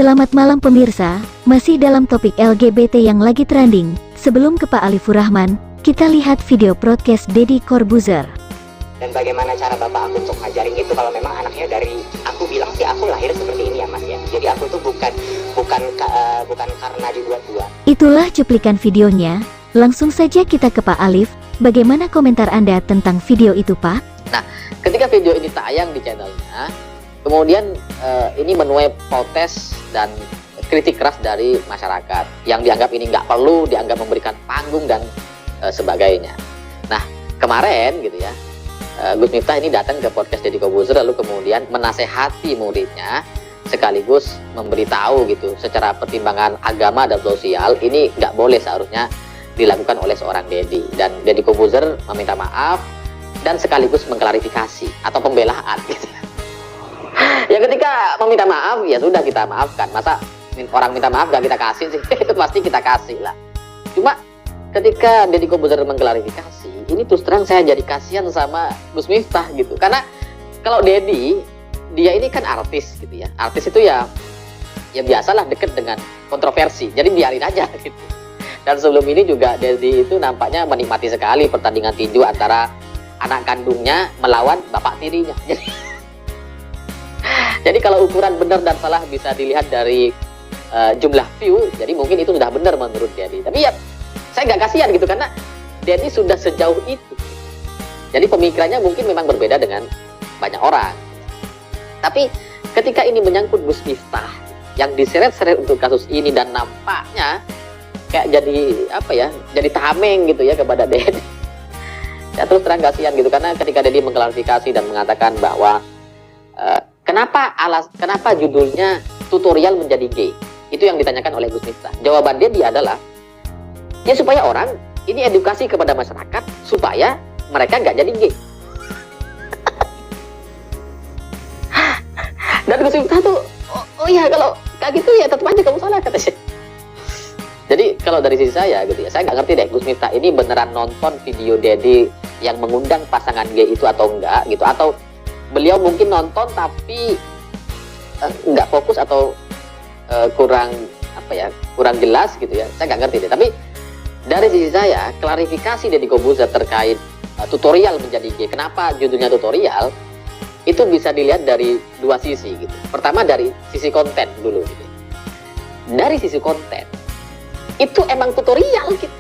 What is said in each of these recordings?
Selamat malam pemirsa, masih dalam topik LGBT yang lagi trending. Sebelum ke Pak Alifur Rahman, kita lihat video broadcast Deddy Corbuzier. Dan bagaimana cara bapak aku untuk ngajarin itu kalau memang anaknya dari aku bilang sih aku lahir seperti ini ya mas ya. Jadi aku tuh bukan karena dibuat-buat. Itulah cuplikan videonya. Langsung saja kita ke Pak Alif. Bagaimana komentar Anda tentang video itu, Pak? Nah, ketika video ini tayang di channelnya, kemudian ini menuai protes dan kritik keras dari masyarakat yang dianggap ini nggak perlu, dianggap memberikan panggung dan sebagainya. Nah, kemarin gitu ya, Gus Miftah ini datang ke podcast Deddy Corbuzier lalu kemudian menasehati muridnya sekaligus memberitahu gitu secara pertimbangan agama dan sosial ini nggak boleh seharusnya dilakukan oleh seorang Deddy, dan Deddy Corbuzier meminta maaf dan sekaligus mengklarifikasi atau pembelaan gitu. Ya ketika meminta maaf ya sudah kita maafkan, masa orang minta maaf gak kita kasih sih? Itu pasti kita kasih lah. Cuma ketika Deddy Corbuzier mengklarifikasi, ini terus terang saya jadi kasihan sama Gus Miftah gitu, karena kalau Deddy dia ini kan artis gitu ya, artis itu ya biasalah deket dengan kontroversi, jadi biarin aja gitu. Dan sebelum ini juga Deddy itu nampaknya menikmati sekali pertandingan tinju antara anak kandungnya melawan bapak tirinya. Jadi kalau ukuran benar dan salah bisa dilihat dari jumlah view, jadi mungkin itu sudah benar menurut Deddy. Tapi ya saya nggak kasihan gitu karena Deddy sudah sejauh itu. Jadi pemikirannya mungkin memang berbeda dengan banyak orang. Tapi ketika ini menyangkut Gus Miftah yang diseret-seret untuk kasus ini dan nampaknya kayak jadi apa ya, jadi tameng gitu ya kepada Deddy. Ya terus terang kasihan gitu karena ketika Deddy mengklarifikasi dan mengatakan bahwa kenapa judulnya tutorial menjadi gay? Itu yang ditanyakan oleh Gus Miftah. Jawaban Deddy adalah ya supaya orang ini edukasi kepada masyarakat supaya mereka nggak jadi gay. Dan Gus Miftah tuh oh ya kalau kayak gitu ya tetap aja kamu salah katanya. Jadi kalau dari sisi saya gitu ya, saya nggak ngerti deh Gus Miftah ini beneran nonton video Deddy yang mengundang pasangan gay itu atau enggak gitu, atau beliau mungkin nonton tapi nggak fokus atau kurang jelas gitu ya, saya nggak ngerti deh. Tapi dari sisi saya klarifikasi Deddy Corbuzier terkait tutorial menjadi gay, kenapa judulnya tutorial, itu bisa dilihat dari dua sisi gitu. Pertama dari sisi konten dulu gitu. Dari sisi konten itu emang tutorial gitu.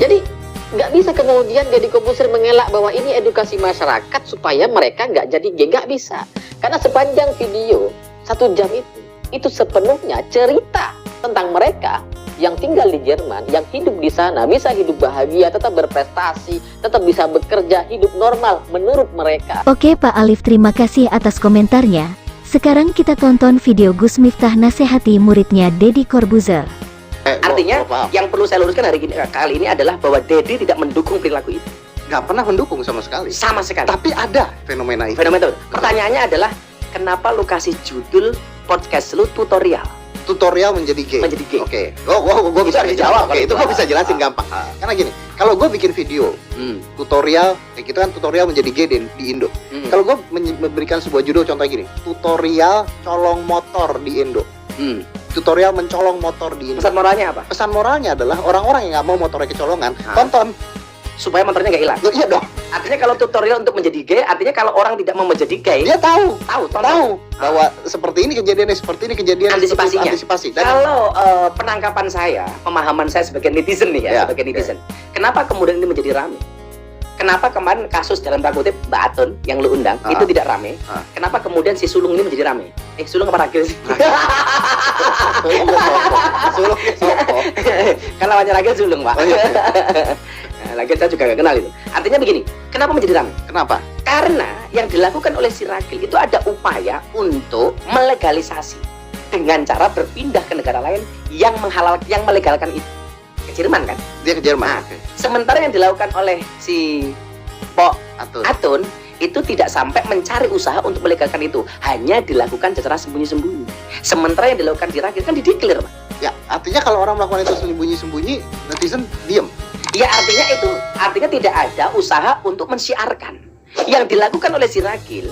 Jadi nggak bisa kemudian Deddy Corbuzier mengelak bahwa ini edukasi masyarakat supaya mereka nggak jadi gay, nggak bisa. Karena sepanjang video 1 jam itu sepenuhnya cerita tentang mereka yang tinggal di Jerman, yang hidup di sana bisa hidup bahagia, tetap berprestasi, tetap bisa bekerja, hidup normal menurut mereka. Oke Pak Alif, terima kasih atas komentarnya. Sekarang kita tonton video Gus Miftah nasihati muridnya Deddy Corbuzier. Artinya yang perlu saya luruskan kali ini adalah bahwa Deddy tidak mendukung perilaku itu. Nggak pernah mendukung sama sekali. Sama sekali. Tapi ada fenomena itu. Pertanyaannya adalah kenapa lu kasih judul podcast lu tutorial? Tutorial menjadi gay. Menjadi gay. Oke. Gua bisa dijawab. Oke, itu gua bisa jelasin gampang. Karena gini, kalau gua bikin video tutorial, kayak gitu kan tutorial menjadi gay di Indo. Kalau gua memberikan sebuah judul contoh gini, tutorial colong motor di Indo. Tutorial mencolong motor di Indo. Pesan moralnya apa? Pesan moralnya adalah orang-orang yang nggak mau motornya kecolongan, tonton supaya motornya nggak hilang. Iya dong. Artinya kalau tutorial untuk menjadi gay, artinya kalau orang tidak mau menjadi gay, Dia tahu tonton. bahwa seperti ini kejadiannya, seperti ini kejadian. Antisipasinya. Antisipasi. Kalau penangkapan saya, pemahaman saya sebagai netizen nih ya, sebagai netizen. Kenapa kemudian ini menjadi rame? Kenapa kemarin kasus dalam tanda kutip Mbak Atun yang lu undang itu tidak rame? Kenapa kemudian si Sulung ini menjadi rame? Sulung apa Ragil sih? Sulung sopo. Kalau hanya Ragil Sulung, Pak. Ragil saya juga gak kenal itu. Artinya begini, kenapa menjadi rame? Kenapa? Karena yang dilakukan oleh si Ragil itu ada upaya untuk melegalisasi dengan cara berpindah ke negara lain yang melegalkan itu. Ke Jerman kan? Dia ke Jerman. Sementara yang dilakukan oleh si Pok Atun itu tidak sampai mencari usaha untuk melegalkan itu, hanya dilakukan secara sembunyi-sembunyi. Sementara yang dilakukan di Ragil kan dideklir, Pak. Ya, artinya kalau orang melakukan itu sembunyi-sembunyi, netizen diem. Ya artinya tidak ada usaha untuk mensiarkan. Yang dilakukan oleh si Ragil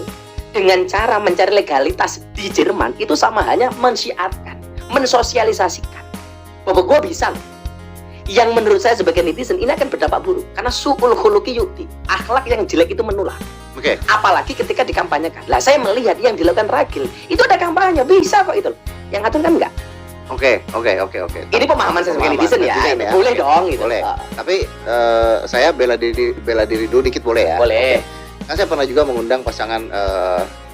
dengan cara mencari legalitas di Jerman itu sama halnya mensyiatkan, mensosialisasikan bahwa gue bisa. Yang menurut saya sebagai netizen ini akan berdampak buruk karena su'ul khuluqi yu'ti, akhlak yang jelek itu menular. Oke. Apalagi ketika dikampanyekan. Lah saya melihat yang dilakukan Ragil itu ada kampanye, bisa kok itu. Yang ngatur kan enggak. Oke. Ini pemahaman saya sebagai netizen ya. Boleh dong gitu. Boleh. Tapi saya bela diri dulu dikit boleh ya? Boleh. Kan saya pernah juga mengundang pasangan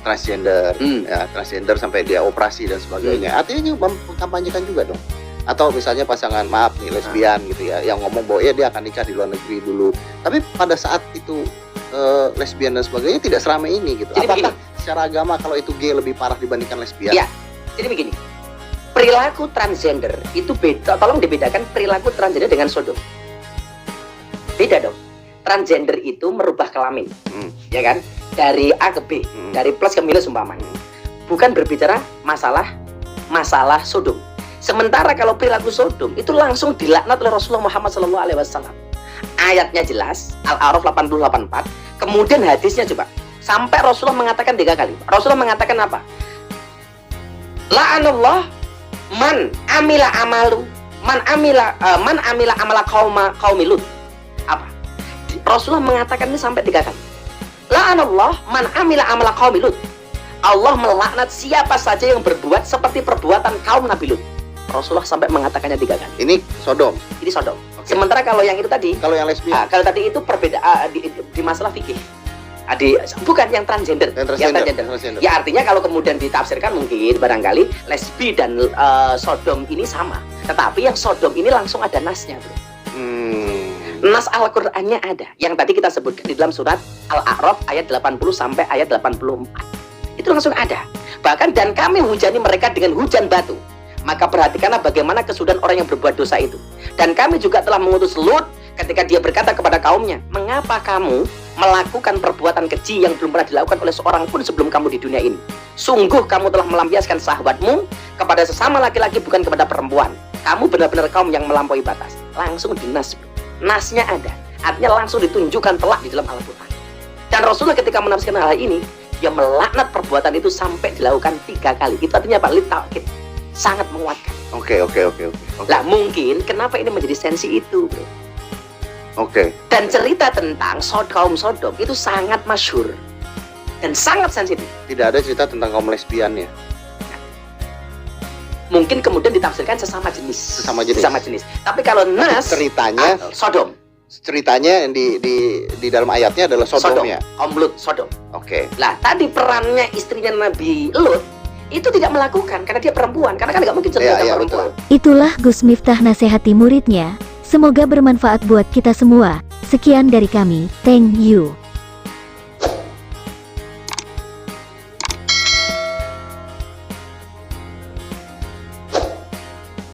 transgender, ya, transgender sampai dia operasi dan sebagainya. Artinya kampanyekan juga dong. Atau misalnya pasangan maaf nih lesbian gitu ya, yang ngomong bahwa ya dia akan nikah di luar negeri dulu. Tapi pada saat itu lesbian dan sebagainya tidak seramai ini gitu. Jadi apakah begini, secara agama kalau itu gay lebih parah dibandingkan lesbian? Iya. Jadi begini, perilaku transgender itu beda. Tolong dibedakan perilaku transgender dengan sodom. Beda dong. Transgender itu merubah kelamin, ya kan? Dari A ke B, dari plus ke minus umpamanya. Bukan berbicara masalah sodom. Sementara kalau perilaku sodom itu langsung dilaknat oleh Rasulullah Muhammad SAW. Ayatnya jelas, Al-A'raf 80-84. Kemudian hadisnya coba. Sampai Rasulullah mengatakan 3 kali. Rasulullah mengatakan apa? La'anallah man amila amala qaumi Lut. Apa? Rasulullah mengatakan ini sampai 3 kali. La'anallah man amila amala qaumi Lut. Allah melaknat siapa saja yang berbuat seperti perbuatan kaum Nabi Lut. Rasulullah sampai mengatakannya 3 kali. Ini sodom. Ini sodom. Okay. Sementara kalau yang itu tadi, kalau yang lesbian, kalau tadi itu perbedaan di masalah fikih. Bukan yang transgender. Yang transgender. Ya artinya kalau kemudian ditafsirkan mungkin barangkali lesbi dan sodom ini sama. Tetapi yang sodom ini langsung ada nasnya, bro. Nas Al-Qur'annya ada. Yang tadi kita sebutkan di dalam surat Al-A'raf ayat 80 sampai ayat 84. Itu langsung ada. Bahkan dan kami hujani mereka dengan hujan batu. Maka perhatikanlah bagaimana kesudahan orang yang berbuat dosa itu. Dan kami juga telah mengutus Lut ketika dia berkata kepada kaumnya, mengapa kamu melakukan perbuatan keji yang belum pernah dilakukan oleh seorang pun sebelum kamu di dunia ini? Sungguh kamu telah melampiaskan syahwatmu kepada sesama laki-laki bukan kepada perempuan. Kamu benar-benar kaum yang melampaui batas. Langsung dinas. Nasnya ada. Artinya langsung ditunjukkan telak di dalam Al-Quran. Dan Rasulullah ketika menafsirkan hal ini, dia melaknat perbuatan itu sampai dilakukan 3 kali. Itu artinya apa? Litakid. Sangat menguatkan. Oke. Lah mungkin kenapa ini menjadi sensi itu, bro? Oke. Dan cerita tentang kaum Sodom itu sangat masyhur dan sangat sensitif. Tidak ada cerita tentang kaum lesbian ya? Mungkin kemudian ditafsirkan sesama jenis. Tapi kalau nas ceritanya Sodom. Ceritanya yang di dalam ayatnya adalah Sodomnya. Kaum Lut, Sodom. Oke. Lah tadi perannya istrinya Nabi Lut itu tidak melakukan karena dia perempuan, karena kan nggak mungkin cerita perempuan. Betul. Itulah Gus Miftah nasihati muridnya. Semoga bermanfaat buat kita semua. Sekian dari kami, thank you.